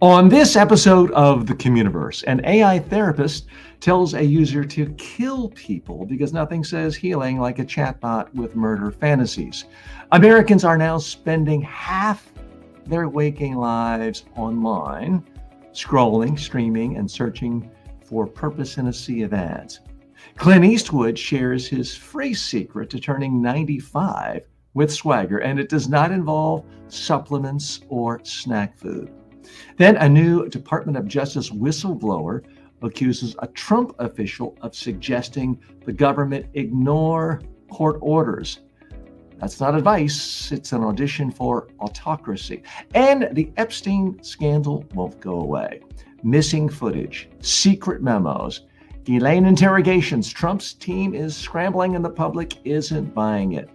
On this episode of the CommUniverse, an AI therapist tells a user to kill people because nothing says healing like a chatbot with murder fantasies. Americans are now spending half their waking lives online, scrolling, streaming, and searching for purpose in a sea of ads. Clint Eastwood shares his free secret to turning 95 with swagger, and it does not involve supplements or snack food. Then a new Department of Justice whistleblower accuses a Trump official of suggesting the government ignore court orders. That's not advice, it's an audition for autocracy. And the Epstein scandal won't go away. Missing footage, secret memos, Elaine interrogations. Trump's team is scrambling and the public isn't buying it.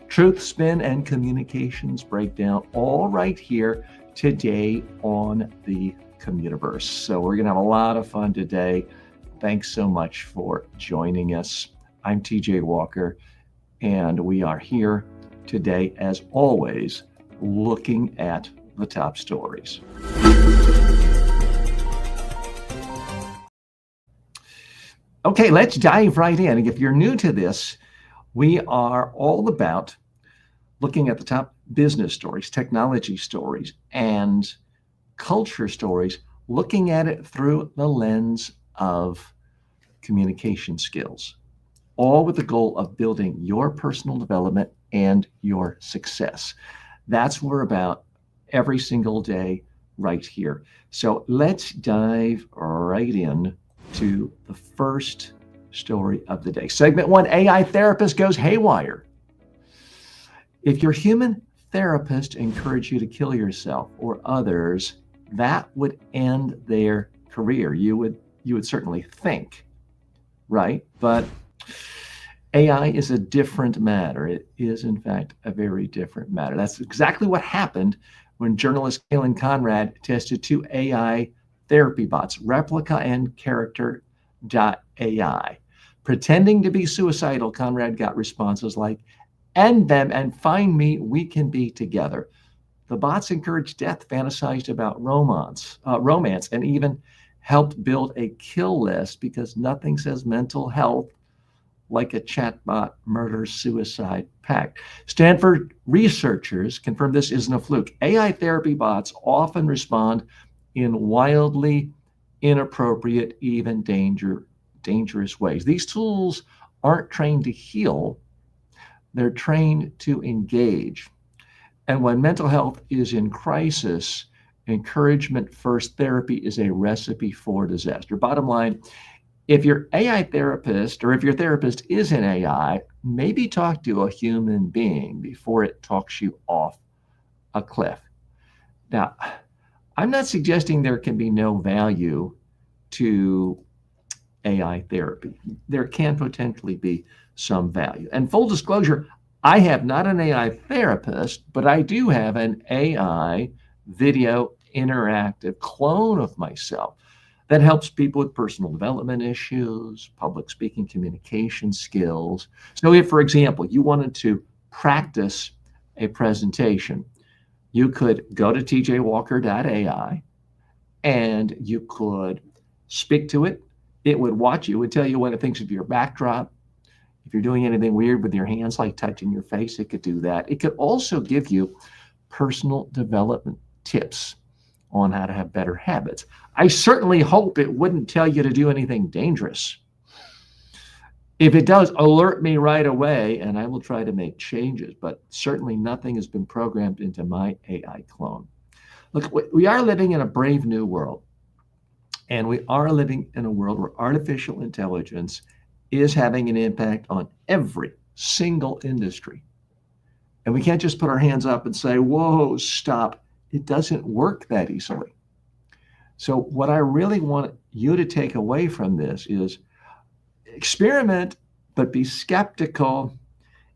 Truth, spin, and communications breakdown, all right here today on the CommUniverse. So we're going to have a lot of fun today. Thanks so much for joining us. I'm TJ Walker, and we are here today, as always, looking at the top stories. Okay, let's dive right in. If you're new to this, we are all about looking at the top business stories, technology stories, and culture stories, looking at it through the lens of communication skills, all with the goal of building your personal development and your success. That's what we're about every single day right here. So let's dive right in to the first story of the day. Segment 1, AI therapist goes haywire. If your human therapist encouraged you to kill yourself or others, that would end their career. You would certainly think, right? But AI is a different matter. It is, in fact, a very different matter. That's exactly what happened when journalist Kaylin Conrad tested two AI therapy bots, Replica and Character.ai. Pretending to be suicidal, Conrad got responses like, "End them and find me, we can be together." The bots encouraged death, fantasized about romance, and even helped build a kill list because nothing says mental health like a chatbot murder-suicide pact. Stanford researchers confirm this isn't a fluke. AI therapy bots often respond in wildly inappropriate, even dangerous ways. These tools aren't trained to heal, they're trained to engage. And when mental health is in crisis, encouragement first therapy is a recipe for disaster. Bottom line, if your AI therapist or if your therapist is an AI, maybe talk to a human being before it talks you off a cliff. Now, I'm not suggesting there can be no value to AI therapy. There can potentially be some value. And full disclosure, I have not an AI therapist, but I do have an AI video interactive clone of myself that helps people with personal development issues, public speaking, communication skills. So if, for example, you wanted to practice a presentation, you could go to tjwalker.ai and you could speak to it. It would watch you, it would tell you what it thinks of your backdrop. If you're doing anything weird with your hands, like touching your face, it could do that. It could also give you personal development tips on how to have better habits. I certainly hope it wouldn't tell you to do anything dangerous. If it does, alert me right away and I will try to make changes, but certainly nothing has been programmed into my AI clone. Look, we are living in a brave new world, and we are living in a world where artificial intelligence is having an impact on every single industry. And we can't just put our hands up and say, whoa, stop. It doesn't work that easily. So what I really want you to take away from this is experiment, but be skeptical.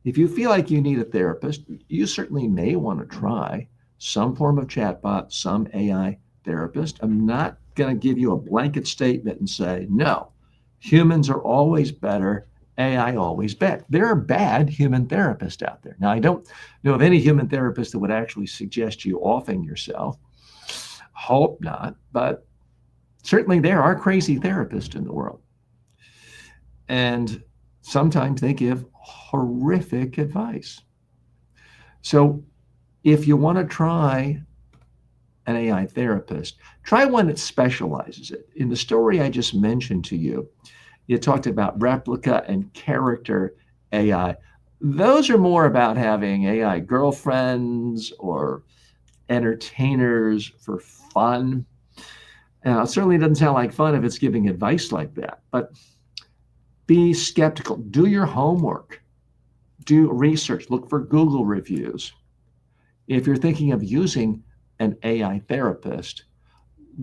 If you feel like you need a therapist, you certainly may want to try some form of chatbot, some AI therapist. I'm not going to give you a blanket statement and say, no, humans are always better, AI always bad. There are bad human therapists out there. Now, I don't know of any human therapist that would actually suggest you offing yourself. Hope not, but certainly there are crazy therapists in the world. And sometimes they give horrific advice. So if you want to try an AI therapist, try one that specializes it. In the story I just mentioned to you, you talked about replica and character AI. Those are more about having AI girlfriends or entertainers for fun. Now, it certainly doesn't sound like fun if it's giving advice like that, but be skeptical. Do your homework. Do research. Look for Google reviews. If you're thinking of using an AI therapist,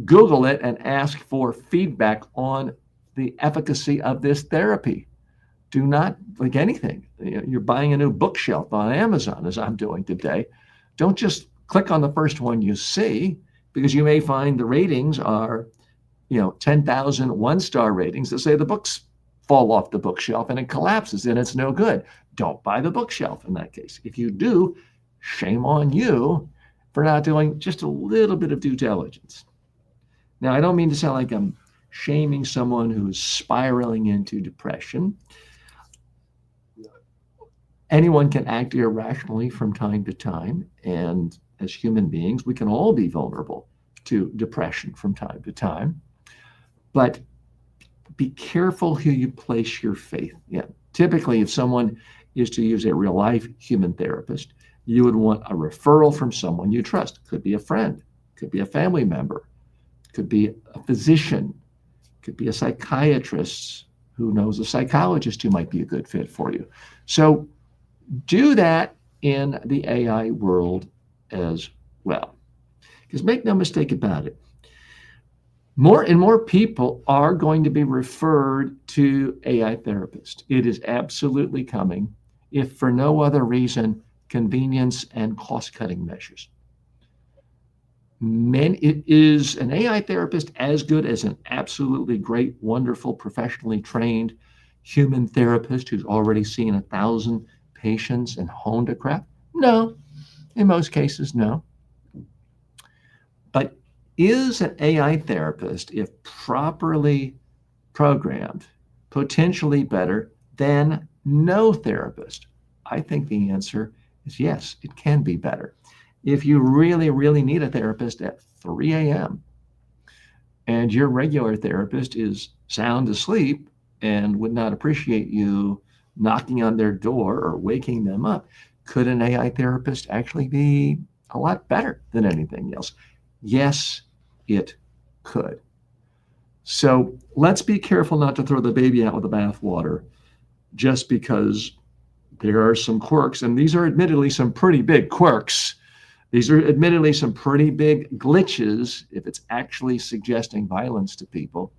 Google it and ask for feedback on the efficacy of this therapy. Do not, like anything, you're buying a new bookshelf on Amazon, as I'm doing today. Don't just click on the first one you see, because you may find the ratings are, 10,000 one-star ratings that say the books fall off the bookshelf and it collapses and it's no good. Don't buy the bookshelf in that case. If you do, shame on you for not doing just a little bit of due diligence. Now, I don't mean to sound like I'm shaming someone who's spiraling into depression. Anyone can act irrationally from time to time, and as human beings, we can all be vulnerable to depression from time to time. But be careful who you place your faith in. Typically, if someone is to use a real-life human therapist, you would want a referral from someone you trust. Could be a friend, could be a family member, could be a physician, could be a psychiatrist who knows a psychologist who might be a good fit for you. So do that in the AI world as well. Because make no mistake about it, more and more people are going to be referred to AI therapists. It is absolutely coming, if for no other reason, convenience and cost-cutting measures. Is an AI therapist as good as an absolutely great, wonderful, professionally trained human therapist who's already seen 1,000 patients and honed a craft? No, in most cases, no. But is an AI therapist, if properly programmed, potentially better than no therapist? I think the answer is yes, it can be better. If you really, really need a therapist at 3 a.m. and your regular therapist is sound asleep and would not appreciate you knocking on their door or waking them up, could an AI therapist actually be a lot better than anything else? Yes, it could. So let's be careful not to throw the baby out with the bathwater just because there are some quirks, and these are admittedly some pretty big quirks. These are admittedly some pretty big glitches if it's actually suggesting violence to people.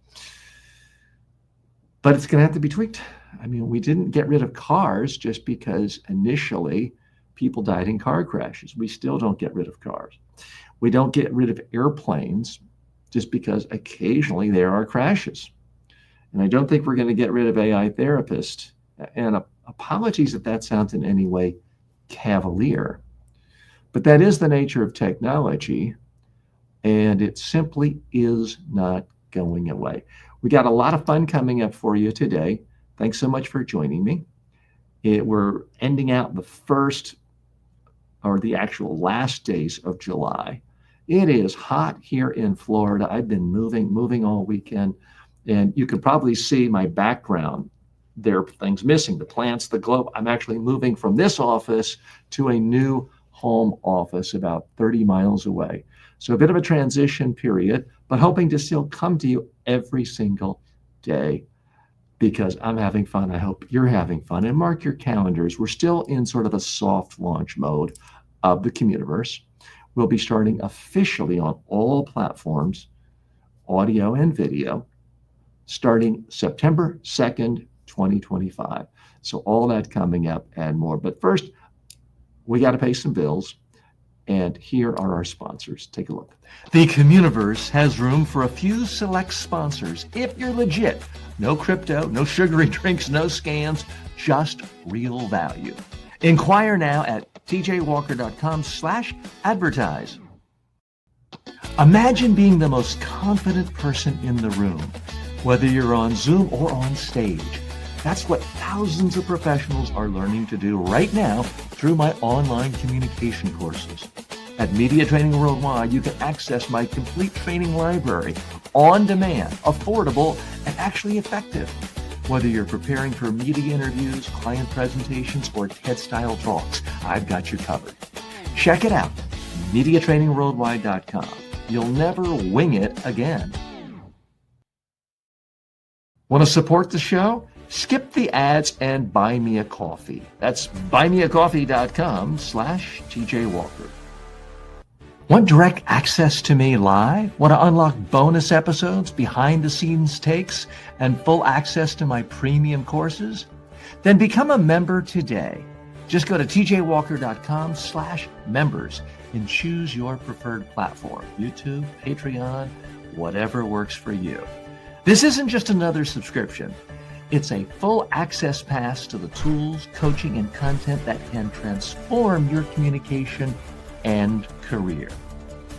But it's going to have to be tweaked. I mean, we didn't get rid of cars just because initially people died in car crashes. We still don't get rid of cars. We don't get rid of airplanes just because occasionally there are crashes. And I don't think we're going to get rid of AI therapists. And apologies if that sounds in any way cavalier. But that is the nature of technology, and it simply is not going away. We got a lot of fun coming up for you today. Thanks so much for joining me. We're ending out the first, or the actual last days of July. It is hot here in Florida. I've been moving all weekend, and you can probably see my background. There are things missing, the plants, the globe. I'm actually moving from this office to a new home office about 30 miles away. So a bit of a transition period, but hoping to still come to you every single day because I'm having fun. I hope you're having fun. And mark your calendars. We're still in sort of a soft launch mode of the CommUniverse. We'll be starting officially on all platforms, audio and video, starting September 2nd, 2025. So all that coming up and more. But first, we got to pay some bills, and here are our sponsors. Take a look. The CommUniverse has room for a few select sponsors. If you're legit, no crypto, no sugary drinks, no scams, just real value. Inquire now at tjwalker.com/advertise. Imagine being the most confident person in the room, whether you're on Zoom or on stage. That's what thousands of professionals are learning to do right now through my online communication courses. At Media Training Worldwide, you can access my complete training library on demand, affordable, and actually effective. Whether you're preparing for media interviews, client presentations, or TED-style talks, I've got you covered. Check it out, MediaTrainingWorldwide.com. You'll never wing it again. Want to support the show? Skip the ads and buy me a coffee. That's buymeacoffee.com/TJ Walker. Want direct access to me live? Want to unlock bonus episodes, behind the scenes takes, and full access to my premium courses? Then become a member today. Just go to tjwalker.com/members and choose your preferred platform, YouTube, Patreon, whatever works for you. This isn't just another subscription. It's a full access pass to the tools, coaching, and content that can transform your communication and career.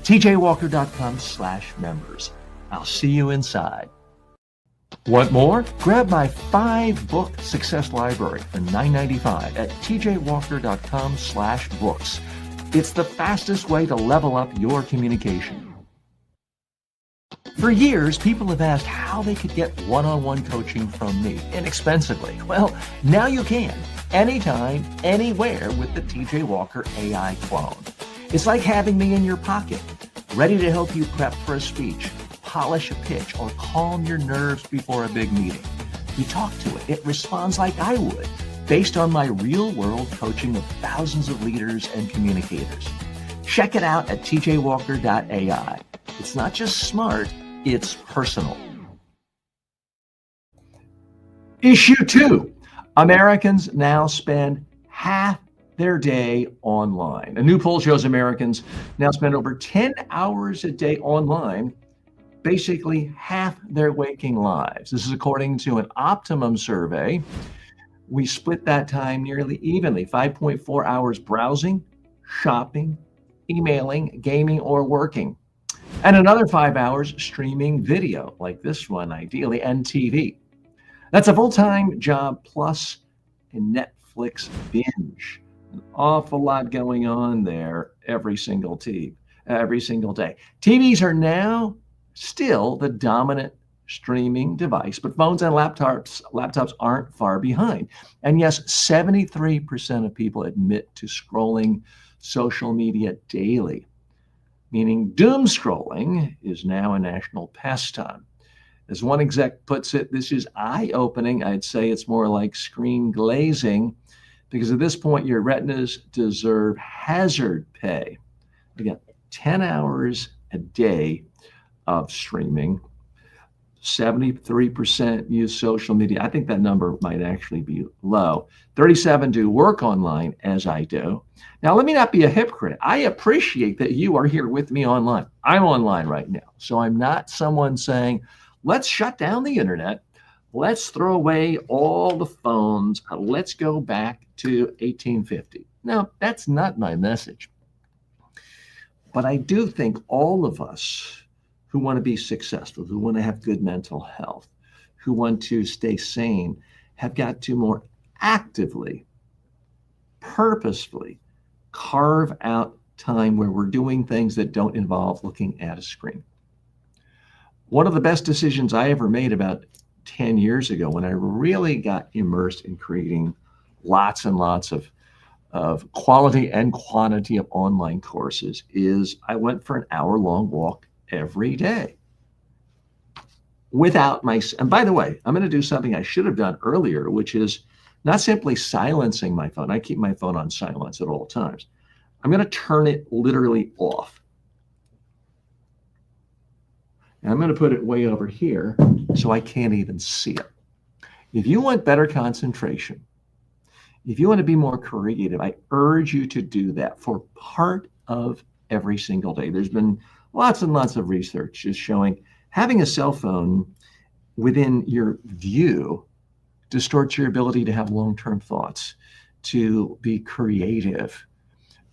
tjwalker.com/members. I'll see you inside. Want more? Grab my 5-book success library for $9.95 at tjwalker.com/books. It's the fastest way to level up your communication. For years, people have asked how they could get one-on-one coaching from me inexpensively. Well, now you can, anytime, anywhere with the TJ Walker AI clone. It's like having me in your pocket, ready to help you prep for a speech, polish a pitch, or calm your nerves before a big meeting. You talk to it, it responds like I would, based on my real-world coaching of thousands of leaders and communicators. Check it out at tjwalker.ai. It's not just smart, it's personal. Issue 2. Americans now spend half their day online. A new poll shows Americans now spend over 10 hours a day online, basically half their waking lives. This is according to an Optimum survey. We split that time nearly evenly, 5.4 hours browsing, shopping, emailing, gaming, or working. And another 5 hours streaming video, like this one ideally, and TV. That's a full-time job plus a Netflix binge. An awful lot going on there every single day. TVs are now still the dominant streaming device, but phones and laptops aren't far behind. And yes, 73% of people admit to scrolling social media daily, meaning doom scrolling is now a national pastime. As one exec puts it, this is eye-opening. I'd say it's more like screen glazing, because at this point, your retinas deserve hazard pay. Again, 10 hours a day of streaming, 73% use social media. I think that number might actually be low. 37 do work online, as I do. Now, let me not be a hypocrite. I appreciate that you are here with me online. I'm online right now. So I'm not someone saying, let's shut down the internet. Let's throw away all the phones. Let's go back to 1850. No, that's not my message. But I do think all of us who want to be successful, who want to have good mental health, who want to stay sane, have got to more actively, purposefully carve out time where we're doing things that don't involve looking at a screen. One of the best decisions I ever made about 10 years ago, when I really got immersed in creating lots and lots of quality and quantity of online courses, is I went for an hour-long walk every day and by the way, I'm going to do something I should have done earlier, which is not simply silencing my phone. I keep my phone on silence at all times. I'm going to turn it literally off. And I'm going to put it way over here so I can't even see it. If you want better concentration, if you want to be more creative, I urge you to do that for part of every single day. There's been lots and lots of research just showing having a cell phone within your view distorts your ability to have long-term thoughts, to be creative,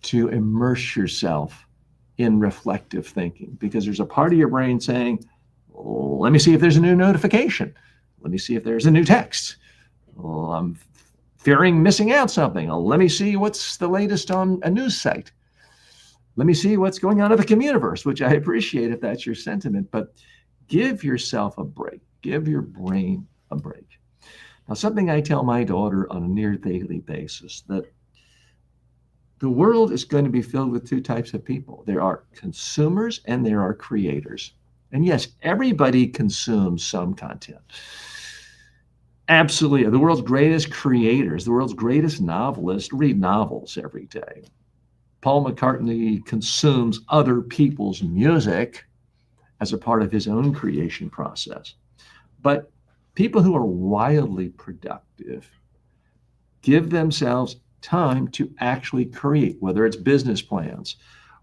to immerse yourself in reflective thinking, because there's a part of your brain saying, oh, let me see if there's a new notification. Let me see if there's a new text. Oh, I'm fearing missing out something. Oh, let me see what's the latest on a news site. Let me see what's going on at the CommUniverse, which I appreciate if that's your sentiment, but give yourself a break. Give your brain a break. Now, something I tell my daughter on a near daily basis, that the world is going to be filled with two types of people. There are consumers and there are creators. And yes, everybody consumes some content. Absolutely. The world's greatest creators, the world's greatest novelists read novels every day. Paul McCartney consumes other people's music as a part of his own creation process. But people who are wildly productive give themselves time to actually create, whether it's business plans,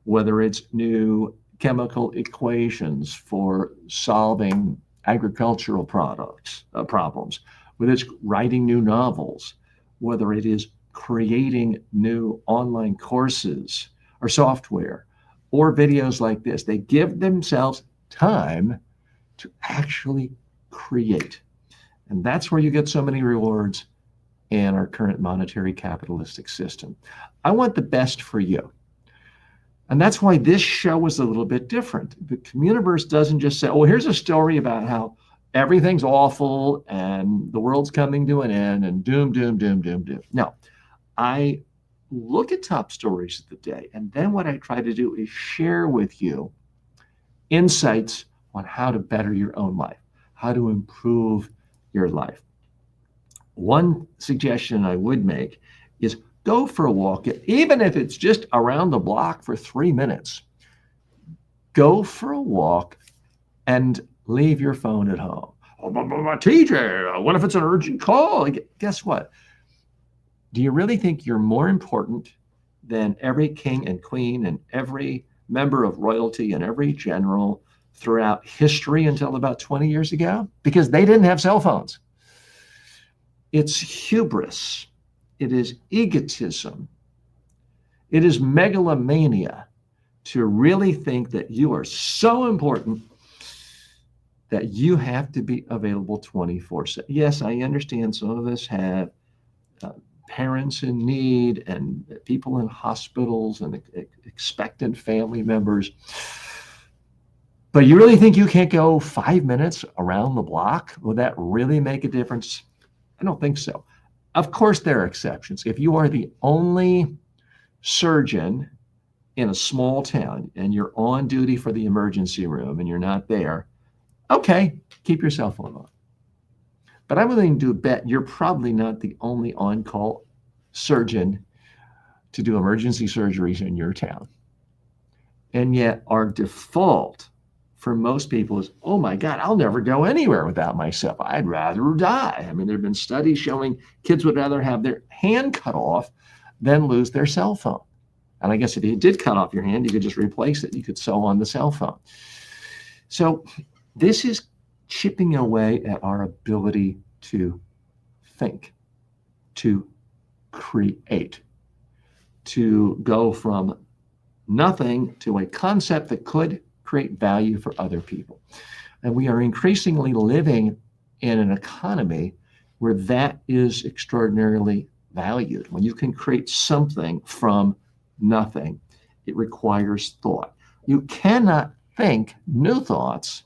whether it's new chemical equations for solving agricultural problems, whether it's writing new novels, whether it is creating new online courses or software or videos like this. They give themselves time to actually create. And that's where you get so many rewards in our current monetary capitalistic system. I want the best for you. And that's why this show is a little bit different. The CommUniverse doesn't just say, oh, here's a story about how everything's awful and the world's coming to an end and doom, doom, doom, doom, doom. No, I look at top stories of the day. And then what I try to do is share with you insights on how to better your own life, how to improve your life. One suggestion I would make is go for a walk, even if it's just around the block for 3 minutes. Go for a walk and leave your phone at home. Oh, TJ, what if it's an urgent call? Guess what? Do you really think you're more important than every king and queen and every member of royalty and every general throughout history until about 20 years ago? Because they didn't have cell phones. It's hubris. It is egotism. It is megalomania to really think that you are so important that you have to be available 24/7. Yes, I understand some of us have parents in need and people in hospitals and expectant family members. But you really think you can't go 5 minutes around the block? Will that really make a difference? I don't think so. Of course, there are exceptions. If you are the only surgeon in a small town and you're on duty for the emergency room and you're not there, okay, keep your cell phone on. But I'm willing to bet you're probably not the only on-call surgeon to do emergency surgeries in your town. And yet our default for most people is, oh my God, I'll never go anywhere without my cell phone. I'd rather die. I mean, there have been studies showing kids would rather have their hand cut off than lose their cell phone. And I guess if you did cut off your hand, you could just replace it. You could sew on the cell phone. So this is chipping away at our ability to think, to create, to go from nothing to a concept that could create value for other people. And we are increasingly living in an economy where that is extraordinarily valued. When you can create something from nothing, it requires thought. You cannot think new thoughts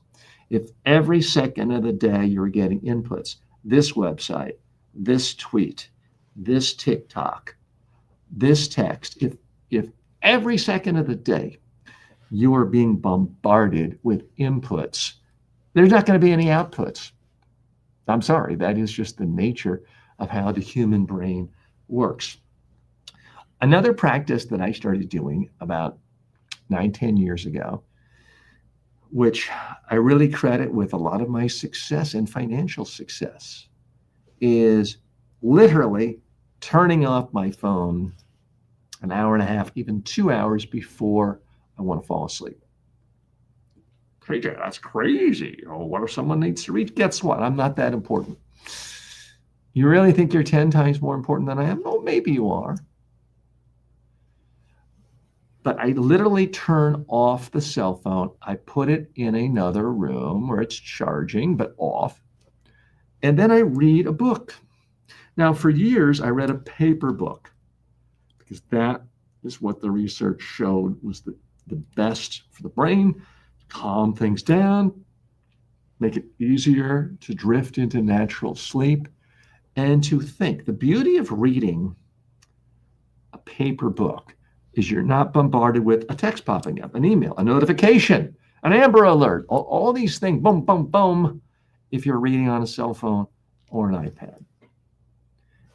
if every second of the day you're getting inputs. This website, this tweet, this TikTok, this text. If every second of the day you are being bombarded with inputs, there's not going to be any outputs. I'm sorry, that is just the nature of how the human brain works. Another practice that I started doing about 9-10 years ago, which I really credit with a lot of my success and financial success, is literally turning off my phone an hour and a half, even 2 hours before I want to fall asleep. TJ, that's crazy. Oh, what if someone needs to reach? Guess what? I'm not that important. You really think you're 10 times more important than I am? Oh, maybe you are. But I literally turn off the cell phone. I put it in another room where it's charging, but off. And then I read a book. Now, for years, I read a paper book because that is what the research showed was the best for the brain, calm things down, make it easier to drift into natural sleep and to think. The beauty of reading a paper book is you're not bombarded with a text popping up, an email, a notification, an Amber Alert, all these things, boom, boom, boom, if you're reading on a cell phone or an iPad.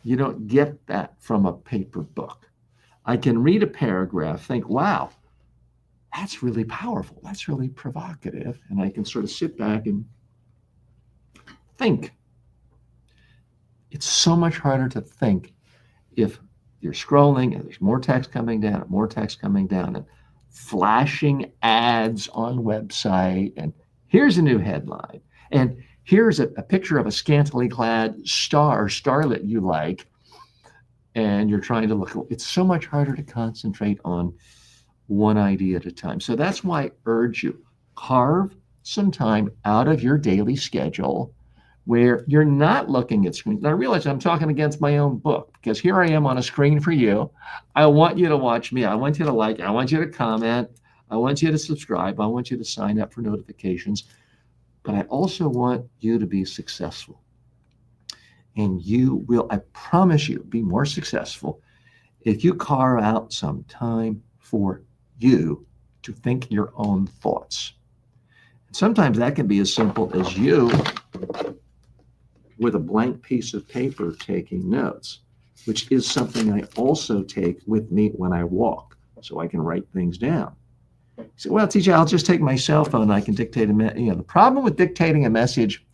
You don't get that from a paper book. I can read a paragraph, think, wow, that's really powerful. That's really provocative. And I can sort of sit back and think. It's so much harder to think if you're scrolling and there's more text coming down and flashing ads on website. And here's a new headline. And here's a picture of a scantily clad starlet you like. And you're trying to look. It's so much harder to concentrate on one idea at a time. So that's why I urge you, carve some time out of your daily schedule where you're not looking at screens. And I realize I'm talking against my own book because here I am on a screen for you. I want you to watch me. I want you to like, I want you to comment. I want you to subscribe. I want you to sign up for notifications. But I also want you to be successful. And you will, I promise you, be more successful if you carve out some time for you to think your own thoughts. Sometimes that can be as simple as you with a blank piece of paper taking notes, which is something I also take with me when I walk, so I can write things down. You say, well, TJ, I'll just take my cell phone and I can dictate a message. The problem with dictating a message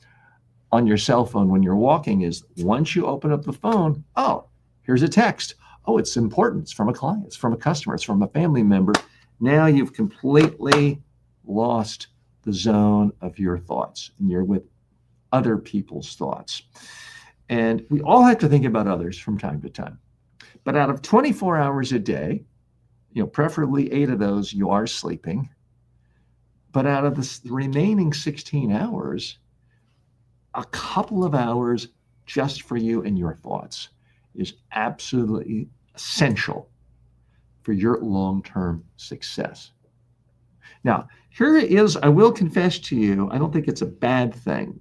on your cell phone when you're walking is once you open up the phone, oh, here's a text. Oh, it's important. It's from a client. It's from a customer. It's from a family member. Now you've completely lost the zone of your thoughts and you're with other people's thoughts. And we all have to think about others from time to time. But out of 24 hours a day, preferably 8 of those you are sleeping. But out of the remaining 16 hours, a couple of hours just for you and your thoughts is absolutely essential for your long-term success. Now, here is, I will confess to you, I don't think it's a bad thing,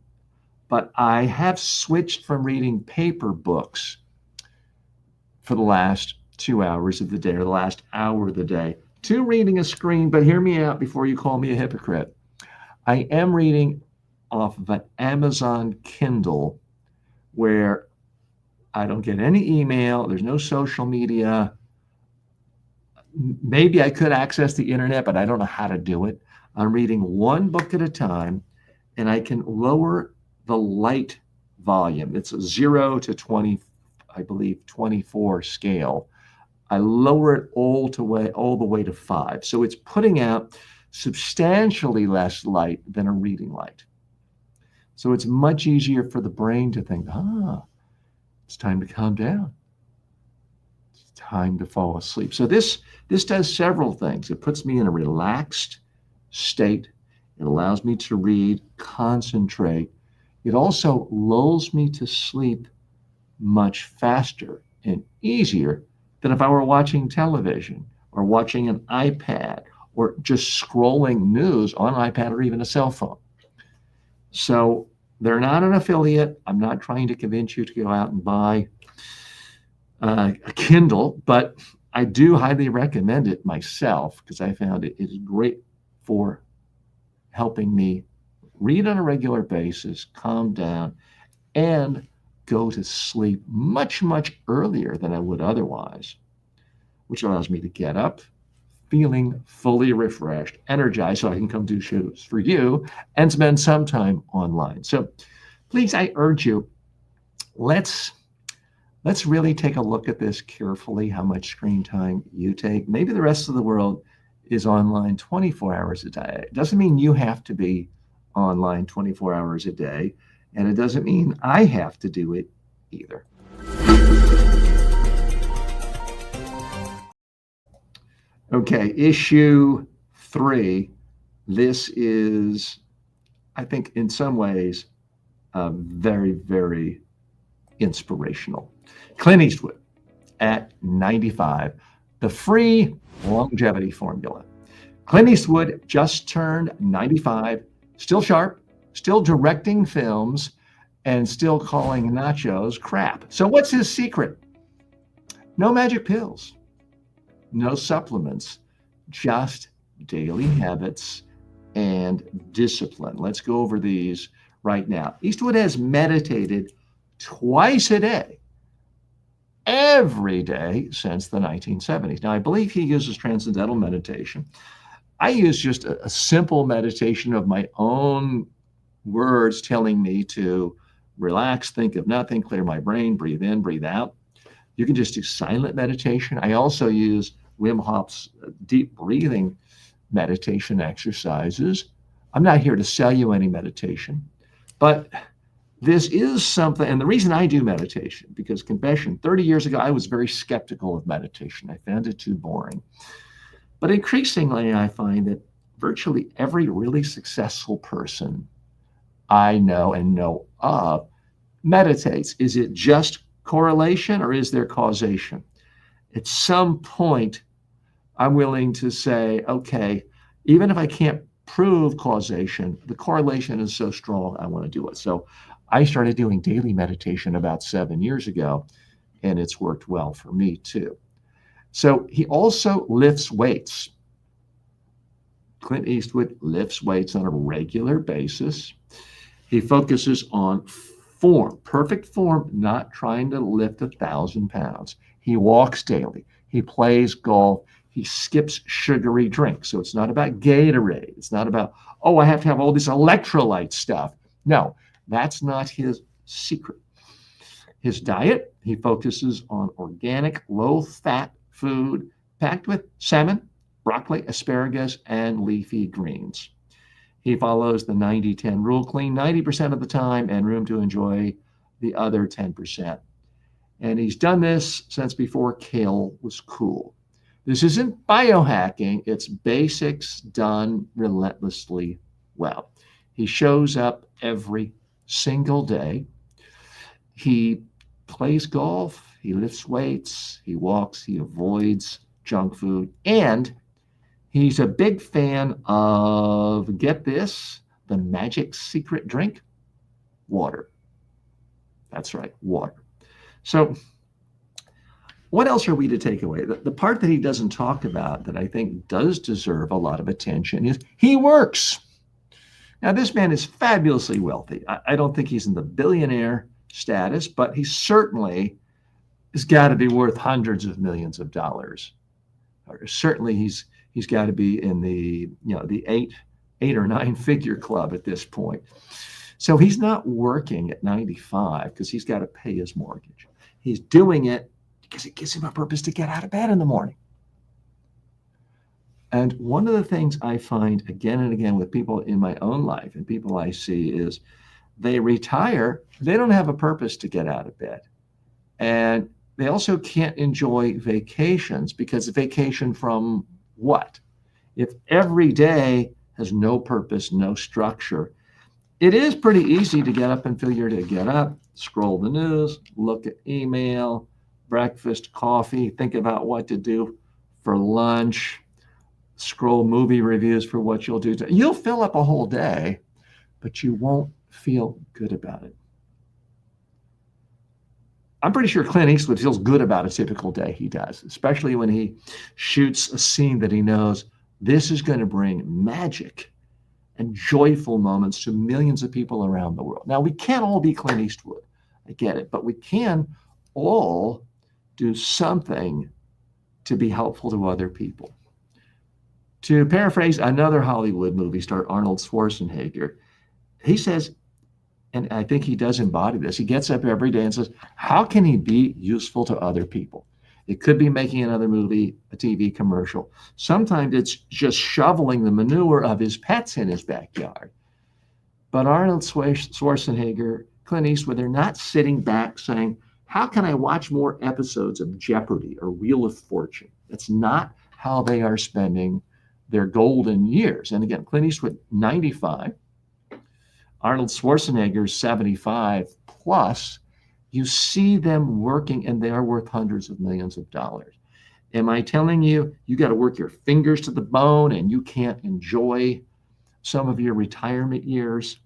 but I have switched from reading paper books for the last 2 hours of the day or the last hour of the day to reading a screen. But hear me out before you call me a hypocrite. I am reading off of an Amazon Kindle where I don't get any email. There's no social media. Maybe I could access the internet, but I don't know how to do it. I'm reading one book at a time, and I can lower the light volume. It's a 0 to 20, I believe, 24 scale. I lower it all the way to 5. So it's putting out substantially less light than a reading light. So it's much easier for the brain to think, it's time to calm down. It's time to fall asleep. So this does several things. It puts me in a relaxed state. It allows me to read, concentrate. It also lulls me to sleep much faster and easier than if I were watching television or watching an iPad or just scrolling news on an iPad or even a cell phone. So they're not an affiliate. I'm not trying to convince you to go out and buy a Kindle, but I do highly recommend it myself because I found it is great for helping me read on a regular basis, calm down, and go to sleep much, much earlier than I would otherwise, which allows me to get up feeling fully refreshed, energized, so I can come do shows for you and spend some time online. So please, I urge you, let's really take a look at this carefully, how much screen time you take. Maybe the rest of the world is online 24 hours a day. It doesn't mean you have to be online 24 hours a day, and it doesn't mean I have to do it either. Okay, issue 3. This is, I think, in some ways, very, very inspirational. Clint Eastwood at 95, the free longevity formula. Clint Eastwood just turned 95, still sharp, still directing films, and still calling nachos crap. So, what's his secret? No magic pills, no supplements, just daily habits and discipline. Let's go over these right now. Eastwood has meditated twice a day, every day since the 1970s. Now, I believe he uses transcendental meditation. I use just a simple meditation of my own words telling me to relax, think of nothing, clear my brain, breathe in, breathe out. You can just do silent meditation. I also use Wim Hof's deep breathing meditation exercises. I'm not here to sell you any meditation, but this is something, and the reason I do meditation, because confession, 30 years ago, I was very skeptical of meditation. I found it too boring. But increasingly, I find that virtually every really successful person I know and know of meditates. Is it just correlation or is there causation? At some point, I'm willing to say, okay, even if I can't prove causation, the correlation is so strong, I want to do it. So I started doing daily meditation about 7 years ago, and it's worked well for me too. So he also lifts weights. Clint Eastwood lifts weights on a regular basis. He focuses on form, perfect form, not trying to lift 1,000 pounds. He walks daily. He plays golf. He skips sugary drinks. So it's not about Gatorade. It's not about, oh, I have to have all this electrolyte stuff. No, that's not his secret. His diet, he focuses on organic, low-fat food packed with salmon, broccoli, asparagus, and leafy greens. He follows the 90-10 rule, clean 90% of the time and room to enjoy the other 10%. And he's done this since before kale was cool. This isn't biohacking, it's basics done relentlessly well. He shows up every single day. He plays golf, he lifts weights, he walks, he avoids junk food, and he's a big fan of, get this, the magic secret drink, water. That's right, water. So what else are we to take away? The part that he doesn't talk about that I think does deserve a lot of attention is he works. Now, this man is fabulously wealthy. I don't think he's in the billionaire status, but he certainly has got to be worth hundreds of millions of dollars. Or certainly he's got to be in the eight or nine figure club at this point. So he's not working at 95 because he's got to pay his mortgage. He's doing it because it gives him a purpose to get out of bed in the morning. And one of the things I find again and again with people in my own life and people I see is they retire, they don't have a purpose to get out of bed. And they also can't enjoy vacations because vacation from what? If every day has no purpose, no structure, it is pretty easy to get up and feel to get up, scroll the news, look at email, breakfast, coffee, think about what to do for lunch, scroll movie reviews for what you'll do. You'll fill up a whole day, but you won't feel good about it. I'm pretty sure Clint Eastwood feels good about a typical day he does, especially when he shoots a scene that he knows this is going to bring magic and joyful moments to millions of people around the world. Now, we can't all be Clint Eastwood. I get it, but we can all do something to be helpful to other people. To paraphrase another Hollywood movie star, Arnold Schwarzenegger, he says, and I think he does embody this, he gets up every day and says, how can he be useful to other people? It could be making another movie, a TV commercial. Sometimes it's just shoveling the manure of his pets in his backyard. But Arnold Schwarzenegger, Clint Eastwood, they're not sitting back saying, how can I watch more episodes of Jeopardy or Wheel of Fortune? That's not how they are spending their golden years. And again, Clint Eastwood, 95, Arnold Schwarzenegger, 75 plus. You see them working, and they are worth hundreds of millions of dollars. Am I telling you, you got to work your fingers to the bone and you can't enjoy some of your retirement years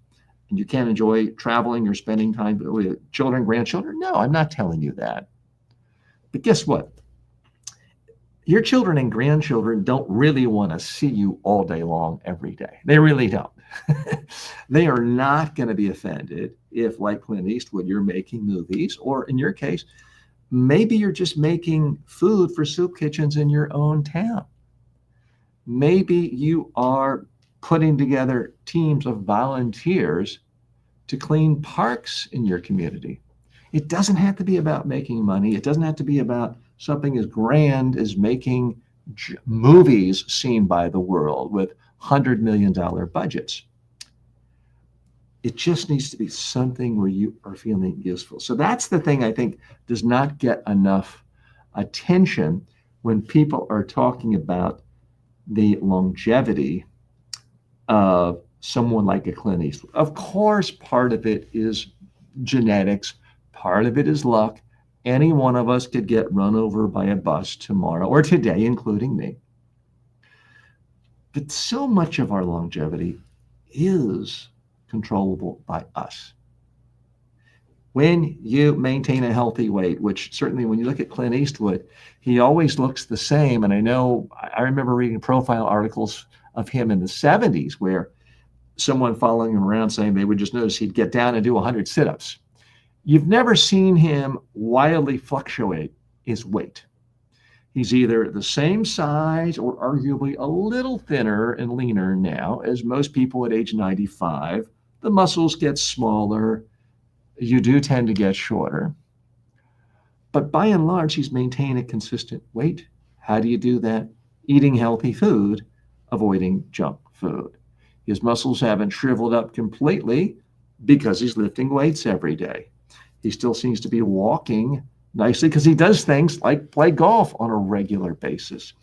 and you can't enjoy traveling or spending time with children, grandchildren? No, I'm not telling you that. But guess what? Your children and grandchildren don't really want to see you all day long every day. They really don't. They are not going to be offended if, like Clint Eastwood, you're making movies, or in your case, maybe you're just making food for soup kitchens in your own town. Maybe you are putting together teams of volunteers to clean parks in your community. It doesn't have to be about making money. It doesn't have to be about something as grand as making movies seen by the world with $100 million budgets. It just needs to be something where you are feeling useful. So that's the thing I think does not get enough attention when people are talking about the longevity of someone like a Clint Eastwood. Of course, part of it is genetics, part of it is luck. Any one of us could get run over by a bus tomorrow or today, including me. But so much of our longevity is controllable by us. When you maintain a healthy weight, which certainly when you look at Clint Eastwood, he always looks the same. And I remember reading profile articles of him in the 70s where someone following him around saying they would just notice he'd get down and do 100 sit-ups. You've never seen him wildly fluctuate his weight. He's either the same size or arguably a little thinner and leaner now, as most people at age 95. The muscles get smaller. You do tend to get shorter. But by and large, he's maintained a consistent weight. How do you do that? Eating healthy food, avoiding junk food. His muscles haven't shriveled up completely because he's lifting weights every day. He still seems to be walking nicely because he does things like play golf on a regular basis.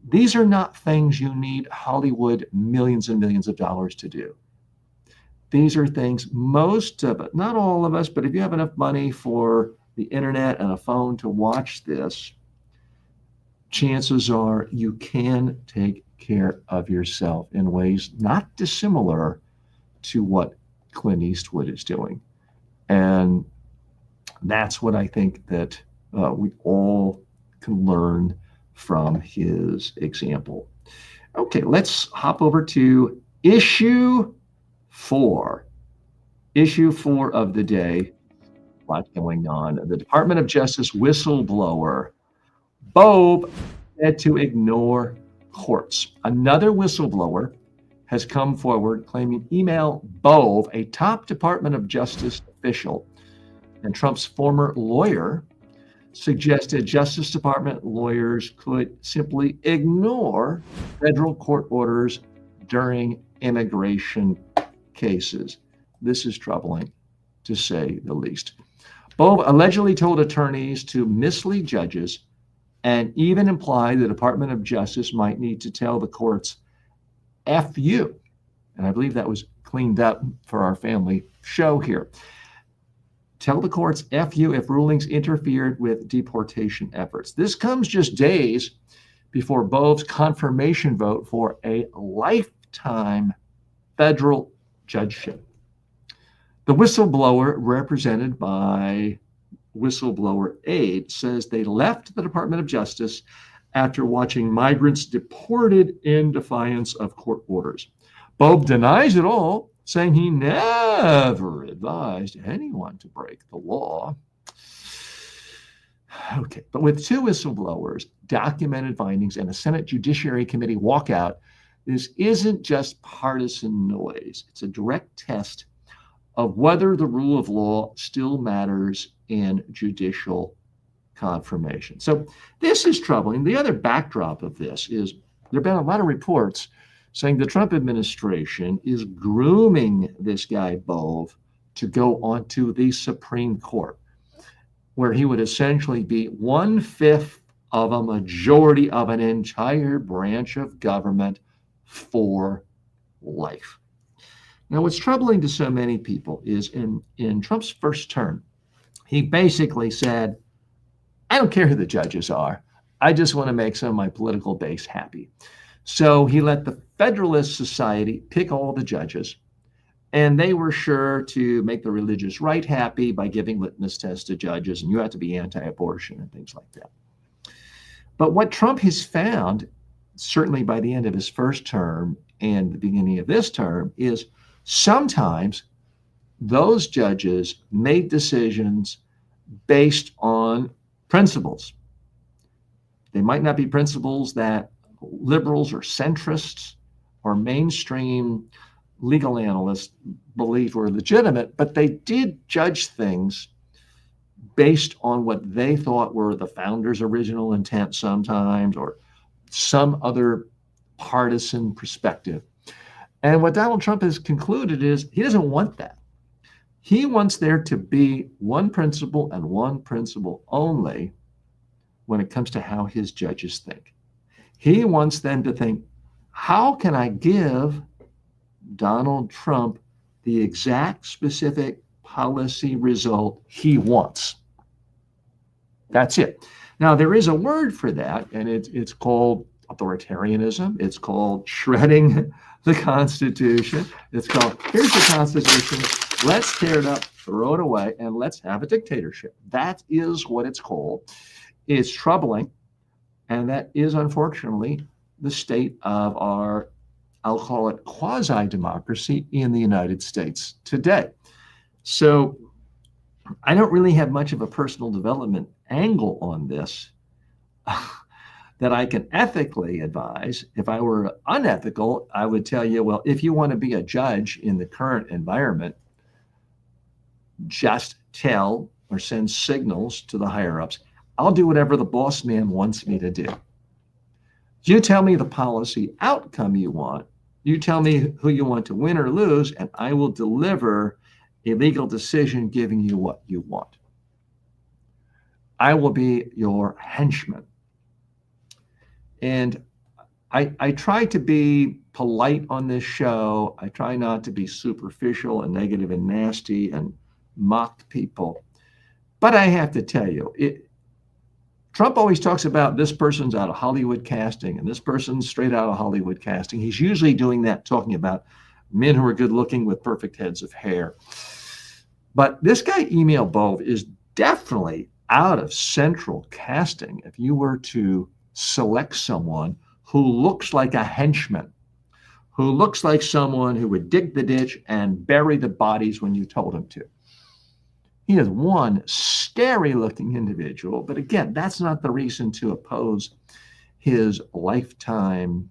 These are not things you need Hollywood millions and millions of dollars to do. These are things most of it, not all of us, but if you have enough money for the internet and a phone to watch this, chances are you can take care of yourself in ways not dissimilar to what Clint Eastwood is doing. And that's what I think that we all can learn from his example. Okay, let's hop over to issue 4. Issue 4 of the day. A lot going on. The Department of Justice whistleblower, Bob, said to ignore courts. Another whistleblower has come forward claiming email Bove, a top Department of Justice official and Trump's former lawyer, suggested Justice Department lawyers could simply ignore federal court orders during immigration cases. This is troubling, to say the least. Bove allegedly told attorneys to mislead judges and even implied the Department of Justice might need to tell the courts, F you. And I believe that was cleaned up for our family show here. Tell the courts F you if rulings interfered with deportation efforts. This comes just days before Bove's confirmation vote for a lifetime federal judgeship. The whistleblower, represented by whistleblower aide, says they left the Department of Justice after watching migrants deported in defiance of court orders. Bove denies it all, saying he never advised anyone to break the law. Okay, but with 2 whistleblowers, documented findings, and a Senate Judiciary Committee walkout, this isn't just partisan noise. It's a direct test of whether the rule of law still matters in judicial confirmation. So this is troubling. The other backdrop of this is there have been a lot of reports saying the Trump administration is grooming this guy, Bove, to go onto the Supreme Court, where he would essentially be 1/5 of a majority of an entire branch of government for life. Now, what's troubling to so many people is in Trump's first term, he basically said, I don't care who the judges are. I just want to make some of my political base happy. So he let the Federalist Society pick all the judges, and they were sure to make the religious right happy by giving litmus tests to judges, and you have to be anti-abortion and things like that. But what Trump has found, certainly by the end of his first term and the beginning of this term, is sometimes those judges made decisions based on principles. They might not be principles that liberals or centrists or mainstream legal analysts believed were legitimate, but they did judge things based on what they thought were the founders' original intent sometimes, or some other partisan perspective. And what Donald Trump has concluded is he doesn't want that. He wants there to be one principle and one principle only when it comes to how his judges think. He wants them to think, how can I give Donald Trump the exact specific policy result he wants? That's it. Now, there is a word for that, and it's called authoritarianism. It's called shredding the Constitution. It's called, here's the Constitution, let's tear it up, throw it away, and let's have a dictatorship. That is what it's called. It's troubling, and that is unfortunately the state of our, I'll call it, quasi-democracy in the United States today. So I don't really have much of a personal development angle on this that I can ethically advise. If I were unethical, I would tell you, well, if you want to be a judge in the current environment, just tell or send signals to the higher ups. I'll do whatever the boss man wants me to do. You tell me the policy outcome you want. You tell me who you want to win or lose, and I will deliver a legal decision giving you what you want. I will be your henchman. And I try to be polite on this show. I try not to be superficial and negative and nasty and mock people. But I have to tell you, Trump always talks about this person's out of Hollywood casting and this person's straight out of Hollywood casting. He's usually doing that, talking about men who are good looking with perfect heads of hair. But this guy, Emil Bove, is definitely out of central casting. If you were to select someone who looks like a henchman, who looks like someone who would dig the ditch and bury the bodies when you told him to. He is one scary looking individual, but again, that's not the reason to oppose his lifetime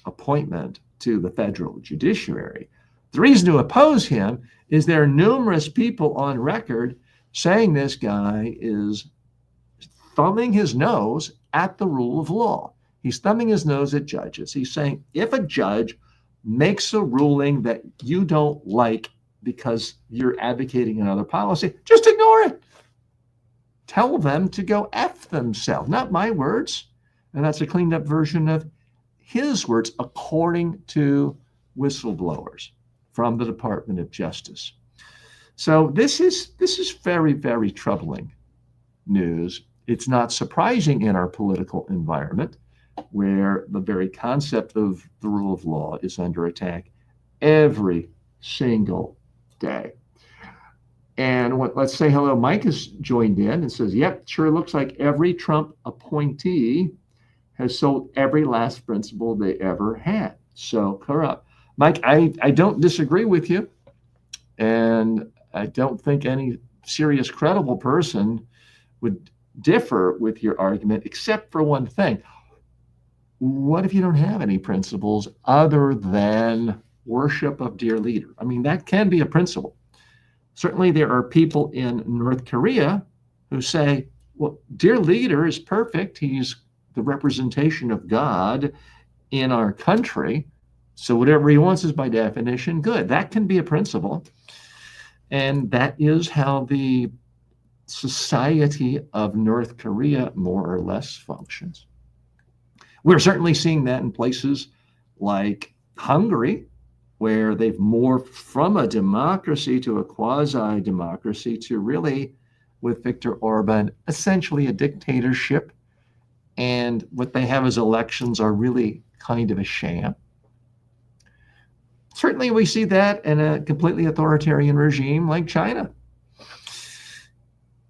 appointment to the federal judiciary. The reason to oppose him is there are numerous people on record saying this guy is thumbing his nose at the rule of law. He's thumbing his nose at judges. He's saying if a judge makes a ruling that you don't like because you're advocating another policy, just ignore it. Tell them to go F themselves. Not my words. And that's a cleaned up version of his words, according to whistleblowers from the Department of Justice. So this is very, very troubling news. It's not surprising in our political environment where the very concept of the rule of law is under attack every single day. And let's say hello. Mike has joined in and says, yep, sure looks like every Trump appointee has sold every last principle they ever had. So corrupt. Mike, I don't disagree with you. And I don't think any serious, credible person would differ with your argument, except for one thing. What if you don't have any principles other than worship of dear leader? I mean, that can be a principle. Certainly there are people in North Korea who say, well, dear leader is perfect. He's the representation of God in our country. So whatever he wants is by definition good. That can be a principle. And that is how the society of North Korea more or less functions. We're certainly seeing that in places like Hungary, where they've morphed from a democracy to a quasi-democracy to really, with Viktor Orban, essentially a dictatorship. And what they have as elections are really kind of a sham. Certainly we see that in a completely authoritarian regime like China.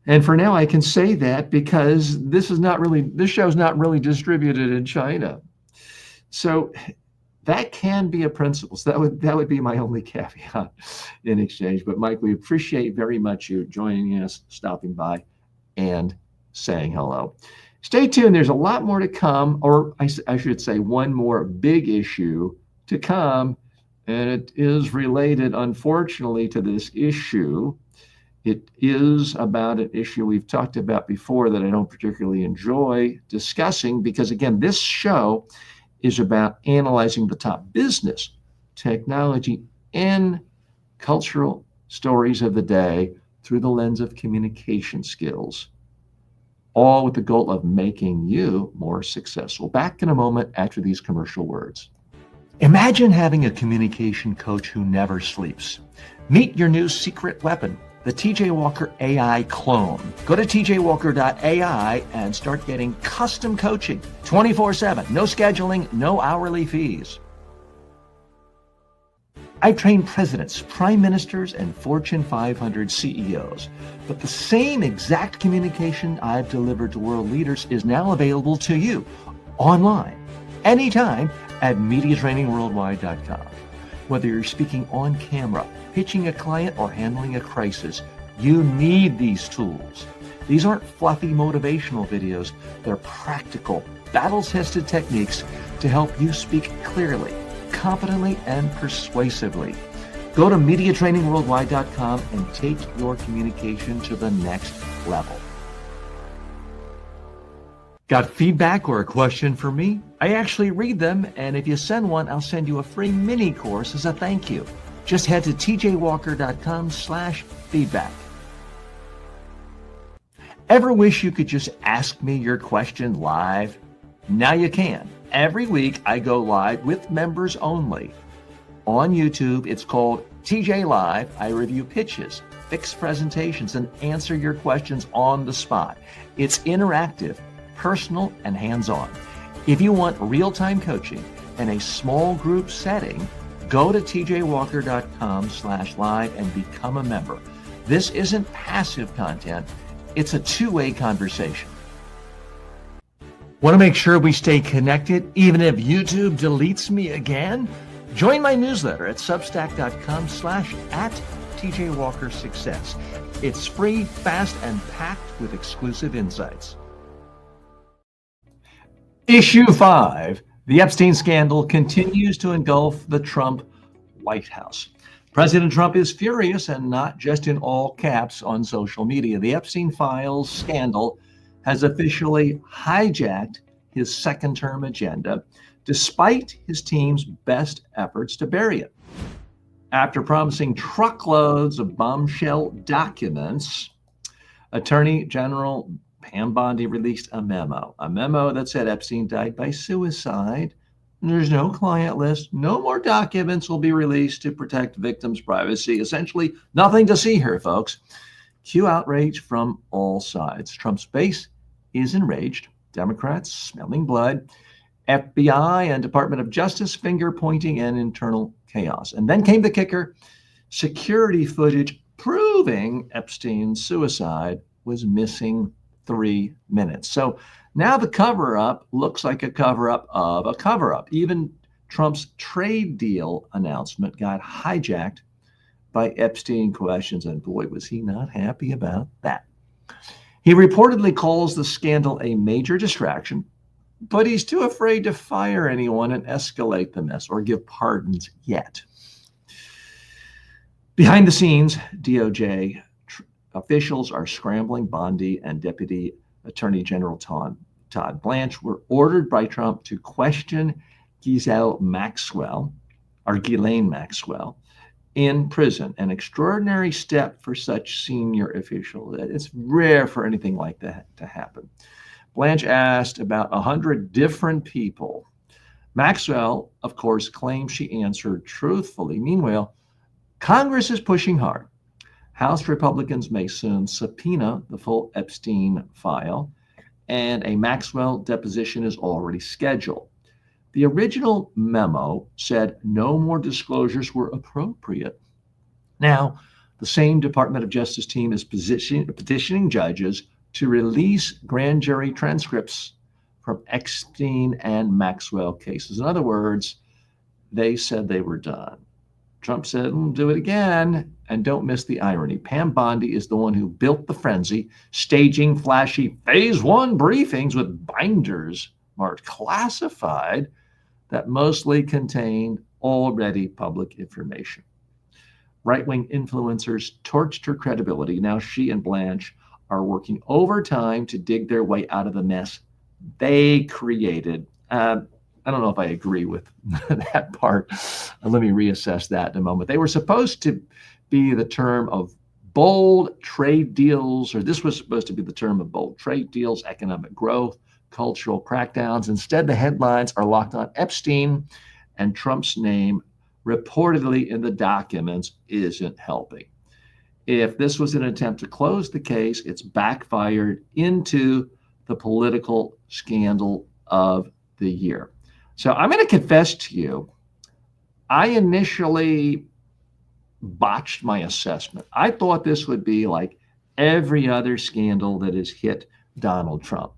And for now, I can say that because this show's not really distributed in China. So that can be a principle. So that would be my only caveat in exchange. But Mike, we appreciate very much you joining us, stopping by, and saying hello. Stay tuned. There's a lot more to come, or I should say one more big issue to come, and it is related, unfortunately, to this issue. It is about an issue we've talked about before that I don't particularly enjoy discussing because, again, this show is about analyzing the top business, technology, and cultural stories of the day through the lens of communication skills, all with the goal of making you more successful. Back in a moment after these commercial words. Imagine having a communication coach who never sleeps. Meet your new secret weapon, the TJ Walker AI clone. Go to tjwalker.ai and start getting custom coaching 24/7. No scheduling, no hourly fees. I've trained presidents, prime ministers, and Fortune 500 CEOs. But the same exact communication I've delivered to world leaders is now available to you online, anytime at MediaTrainingWorldwide.com. Whether you're speaking on camera, pitching a client, or handling a crisis, you need these tools. These aren't fluffy motivational videos. They're practical, battle-tested techniques to help you speak clearly, confidently, and persuasively. Go to MediaTrainingWorldwide.com and take your communication to the next level. Got feedback or a question for me? I actually read them, and if you send one, I'll send you a free mini course as a thank you. Just head to tjwalker.com/feedback. Ever wish you could just ask me your question live? Now you can. Every week I go live with members only. On YouTube, it's called TJ Live. I review pitches, fix presentations, and answer your questions on the spot. It's interactive, personal, and hands-on. If you want real-time coaching in a small group setting, go to tjwalker.com/live and become a member. This isn't passive content. It's a two-way conversation. Want to make sure we stay connected even if YouTube deletes me again? Join my newsletter at substack.com/@TJWalkerSuccess. It's free, fast, and packed with exclusive insights. Issue 5, the Epstein scandal continues to engulf the Trump White House. President Trump is furious, and not just in all caps on social media. The Epstein files scandal has officially hijacked his second-term agenda, despite his team's best efforts to bury it. After promising truckloads of bombshell documents, Attorney General Pam Bondi released a memo that said Epstein died by suicide. There's no client list. No more documents will be released to protect victims' privacy. Essentially, nothing to see here, folks. Cue outrage from all sides. Trump's base is enraged. Democrats smelling blood. FBI and Department of Justice finger pointing and internal chaos. And then came the kicker. Security footage proving Epstein's suicide was missing 3 minutes. So now the cover-up looks like a cover-up of a cover-up. Even Trump's trade deal announcement got hijacked by Epstein questions, and boy, was he not happy about that. He reportedly calls the scandal a major distraction, but he's too afraid to fire anyone and escalate the mess or give pardons yet. Behind the scenes, DOJ officials are scrambling. Bondi and Deputy Attorney General Todd Blanche were ordered by Trump to question Ghislaine Maxwell, in prison, an extraordinary step for such senior officials. It's rare for anything like that to happen. Blanche asked about 100 different people. Maxwell, of course, claimed she answered truthfully. Meanwhile, Congress is pushing hard. House Republicans may soon subpoena the full Epstein file, and a Maxwell deposition is already scheduled. The original memo said no more disclosures were appropriate. Now, the same Department of Justice team is petitioning judges to release grand jury transcripts from Epstein and Maxwell cases. In other words, they said they were done. Trump said, do it again. And don't miss the irony. Pam Bondi is the one who built the frenzy, staging flashy phase one briefings with binders marked classified that mostly contained already public information. Right-wing influencers torched her credibility. Now she and Blanche are working overtime to dig their way out of the mess they created. I don't know if I agree with that part. Let me reassess that in a moment. They were supposed to be the term of bold trade deals, or this was supposed to be the term of bold trade deals, economic growth, cultural crackdowns. Instead, the headlines are locked on Epstein, and Trump's name reportedly in the documents isn't helping. If this was an attempt to close the case, it's backfired into the political scandal of the year. So I'm going to confess to you, I initially botched my assessment. I thought this would be like every other scandal that has hit Donald Trump.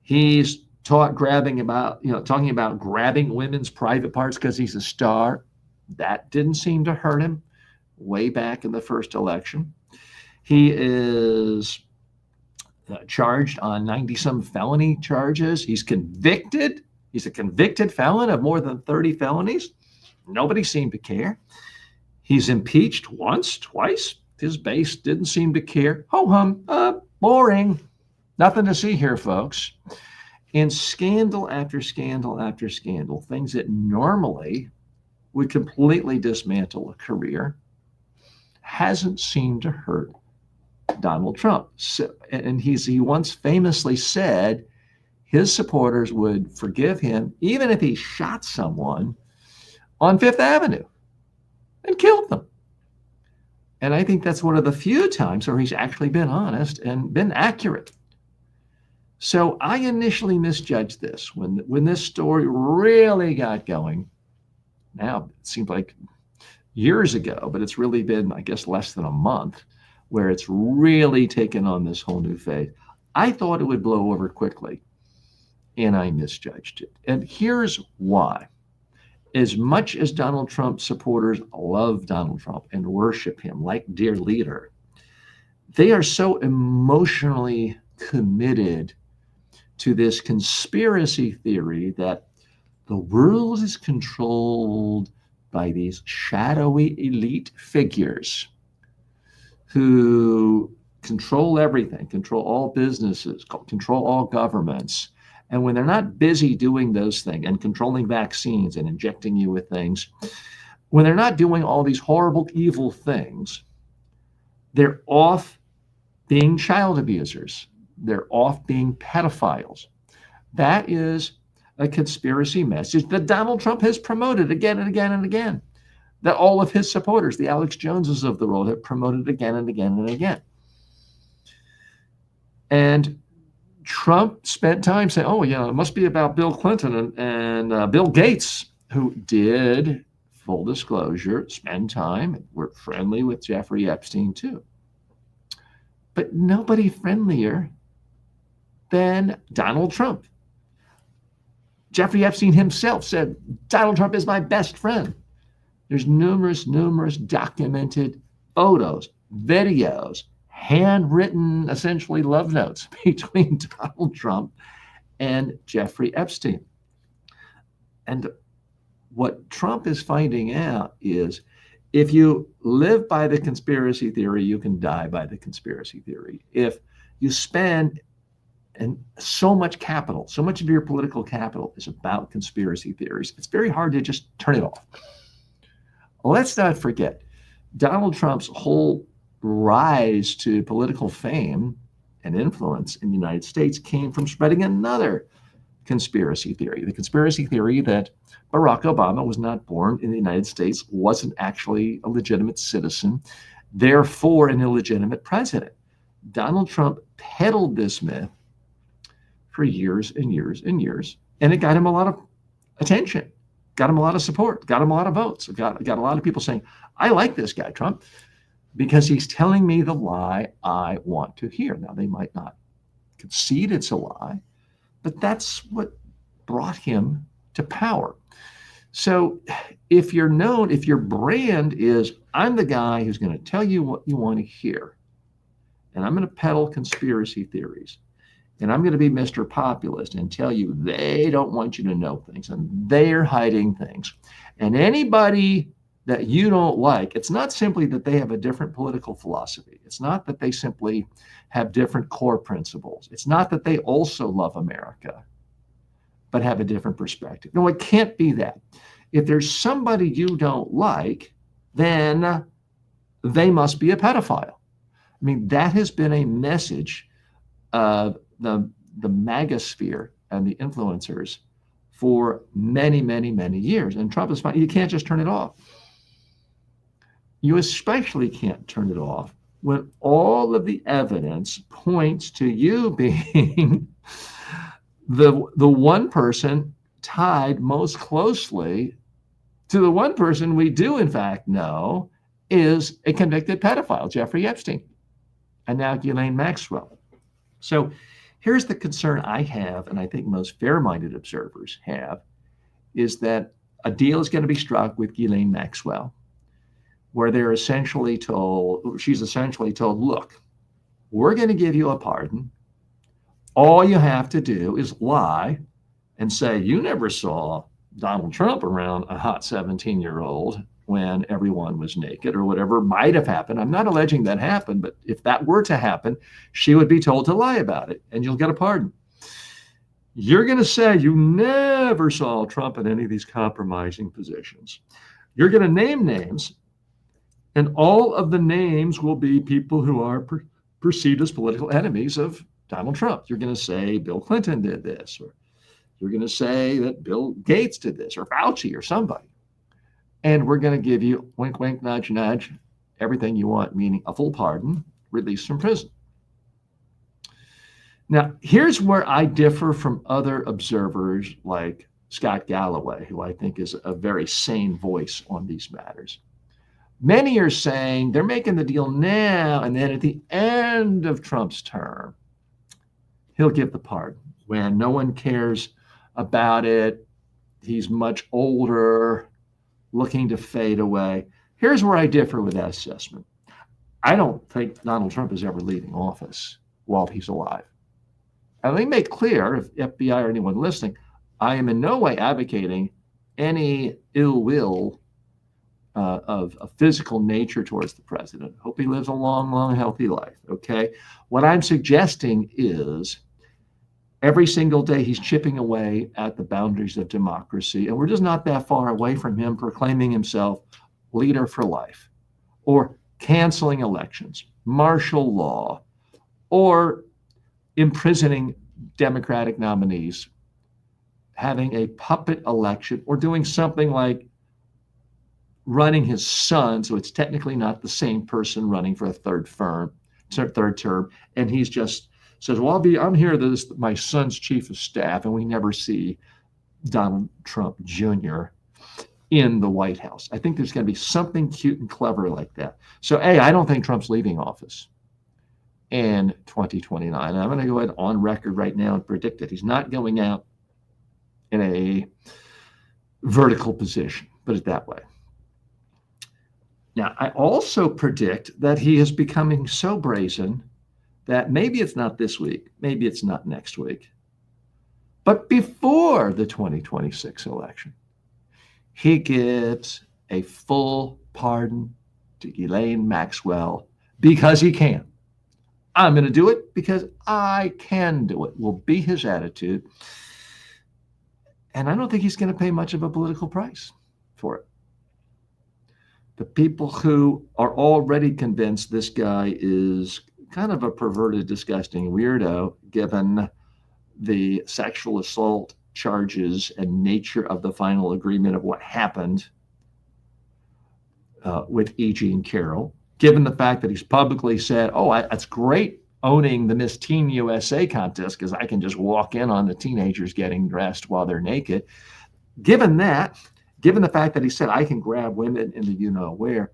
He's talking about grabbing women's private parts because he's a star. That didn't seem to hurt him way back in the first election. He is charged on 90-some felony charges. He's convicted. He's a convicted felon of more than 30 felonies. Nobody seemed to care. He's impeached once, twice. His base didn't seem to care. Ho-hum, boring. Nothing to see here, folks. And scandal after scandal after scandal, things that normally would completely dismantle a career, hasn't seemed to hurt Donald Trump. So, and he once famously said his supporters would forgive him even if he shot someone on Fifth Avenue and killed them. And I think that's one of the few times where he's actually been honest and been accurate. So I initially misjudged this when this story really got going. Now it seemed like years ago, but it's really been, I guess, less than a month where it's really taken on this whole new phase. I thought it would blow over quickly, and I misjudged it. And here's why. As much as Donald Trump supporters love Donald Trump and worship him like dear leader, they are so emotionally committed to this conspiracy theory that the world is controlled by these shadowy elite figures who control everything, control all businesses, control all governments. And when they're not busy doing those things and controlling vaccines and injecting you with things, when they're not doing all these horrible, evil things, they're off being child abusers. They're off being pedophiles. That is a conspiracy message that Donald Trump has promoted again and again and again, that all of his supporters, the Alex Joneses of the world, have promoted again and again and again. And Trump spent time saying, oh, yeah, it must be about Bill Clinton and Bill Gates, who did, full disclosure, spend time, were friendly with Jeffrey Epstein too. But nobody friendlier than Donald Trump. Jeffrey Epstein himself said, Donald Trump is my best friend. There's numerous documented photos, videos, handwritten, essentially love notes between Donald Trump and Jeffrey Epstein. And what Trump is finding out is if you live by the conspiracy theory, you can die by the conspiracy theory. If you spend so much capital, so much of your political capital is about conspiracy theories, it's very hard to just turn it off. Let's not forget, Donald Trump's whole rise to political fame and influence in the United States came from spreading another conspiracy theory. The conspiracy theory that Barack Obama was not born in the United States, wasn't actually a legitimate citizen, therefore an illegitimate president. Donald Trump peddled this myth for years and years and years, and it got him a lot of attention, got him a lot of support, got him a lot of votes, got a lot of people saying, I like this guy, Trump, because he's telling me the lie I want to hear. Now, they might not concede it's a lie, but that's what brought him to power. So if you're known, if your brand is, I'm the guy who's going to tell you what you want to hear, and I'm going to peddle conspiracy theories, and I'm going to be Mr. Populist and tell you they don't want you to know things and they're hiding things. And anybody that you don't like, it's not simply that they have a different political philosophy. It's not that they simply have different core principles. It's not that they also love America, but have a different perspective. No, it can't be that. If there's somebody you don't like, then they must be a pedophile. I mean, that has been a message of the MAGA sphere and the influencers for many, many, many years. And Trump is fine. You can't just turn it off. You especially can't turn it off when all of the evidence points to you being the one person tied most closely to the one person we do in fact know is a convicted pedophile, Jeffrey Epstein, and now Ghislaine Maxwell. So here's the concern I have, and I think most fair-minded observers have, is that a deal is going to be struck with Ghislaine Maxwell, where she's essentially told, look, we're going to give you a pardon. All you have to do is lie and say you never saw Donald Trump around a hot 17-year-old when everyone was naked or whatever might have happened. I'm not alleging that happened, but if that were to happen, she would be told to lie about it and you'll get a pardon. You're going to say you never saw Trump in any of these compromising positions. You're going to name names, and all of the names will be people who are perceived as political enemies of Donald Trump. You're going to say Bill Clinton did this, or you're going to say that Bill Gates did this, or Fauci, or somebody. And we're going to give you, wink, wink, nudge, nudge, everything you want, meaning a full pardon, release from prison. Now, here's where I differ from other observers like Scott Galloway, who I think is a very sane voice on these matters. Many are saying they're making the deal now, and then at the end of Trump's term, he'll give the pardon when no one cares about it. He's much older, looking to fade away. Here's where I differ with that assessment. I don't think Donald Trump is ever leaving office while he's alive. And let me make clear, if FBI or anyone listening, I am in no way advocating any ill will of a physical nature towards the president. Hope he lives a long, long, healthy life, okay? What I'm suggesting is every single day he's chipping away at the boundaries of democracy, and we're just not that far away from him proclaiming himself leader for life, or canceling elections, martial law, or imprisoning Democratic nominees, having a puppet election, or doing something like running his son, so it's technically not the same person running for a third term, and he's just says, well, I'm here as my son's chief of staff, and we never see Donald Trump Jr. in the White House. I think there's going to be something cute and clever like that. So, I don't think Trump's leaving office in 2029. And I'm going to go ahead on record right now and predict that he's not going out in a vertical position, put it that way. Now, I also predict that he is becoming so brazen that maybe it's not this week, maybe it's not next week, but before the 2026 election, he gives a full pardon to Ghislaine Maxwell because he can. I'm going to do it because I can do it, will be his attitude. And I don't think he's going to pay much of a political price for it. The people who are already convinced this guy is kind of a perverted, disgusting weirdo, given the sexual assault charges and nature of the final agreement of what happened with E. Jean Carroll, given the fact that he's publicly said, oh, that's great owning the Miss Teen USA contest because I can just walk in on the teenagers getting dressed while they're naked. Given that, given the fact that he said, I can grab women in the you-know-where,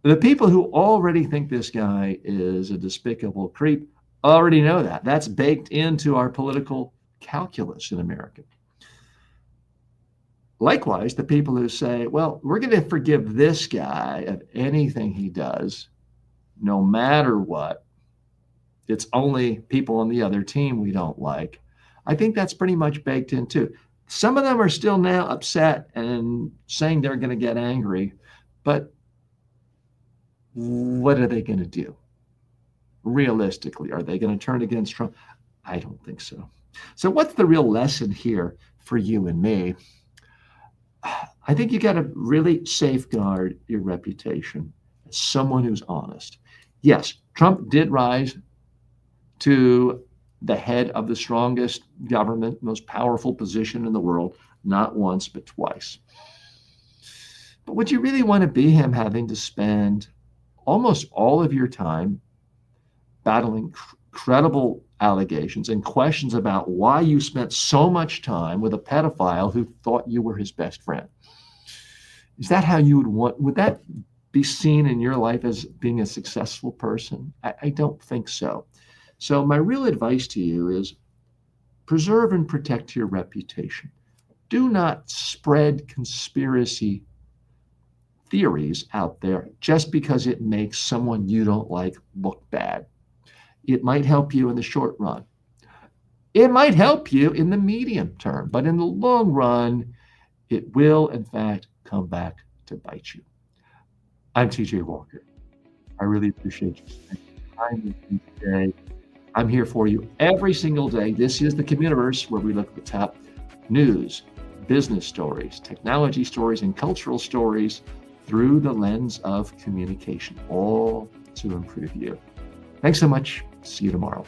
the people who already think this guy is a despicable creep already know that. That's baked into our political calculus in America. Likewise, the people who say, well, we're going to forgive this guy of anything he does, no matter what. It's only people on the other team we don't like. I think that's pretty much baked in too. Some of them are still now upset and saying they're going to get angry, but what are they going to do? Realistically, are they going to turn against Trump? I don't think so. So what's the real lesson here for you and me? I think you got to really safeguard your reputation as someone who's honest. Yes, Trump did rise to the head of the strongest government, most powerful position in the world, not once, but twice. But would you really want to be him, having to spend almost all of your time battling credible allegations and questions about why you spent so much time with a pedophile who thought you were his best friend? Is that how you would that be seen in your life as being a successful person? I don't think so. So my real advice to you is preserve and protect your reputation. Do not spread conspiracy theories out there just because it makes someone you don't like look bad. It might help you in the short run. It might help you in the medium term, but in the long run, it will, in fact, come back to bite you. I'm TJ Walker. I really appreciate you spending time with me today. I'm here for you every single day. This is the CommUniverse, where we look at the top news, business stories, technology stories, and cultural stories through the lens of communication, all to improve you. Thanks so much. See you tomorrow.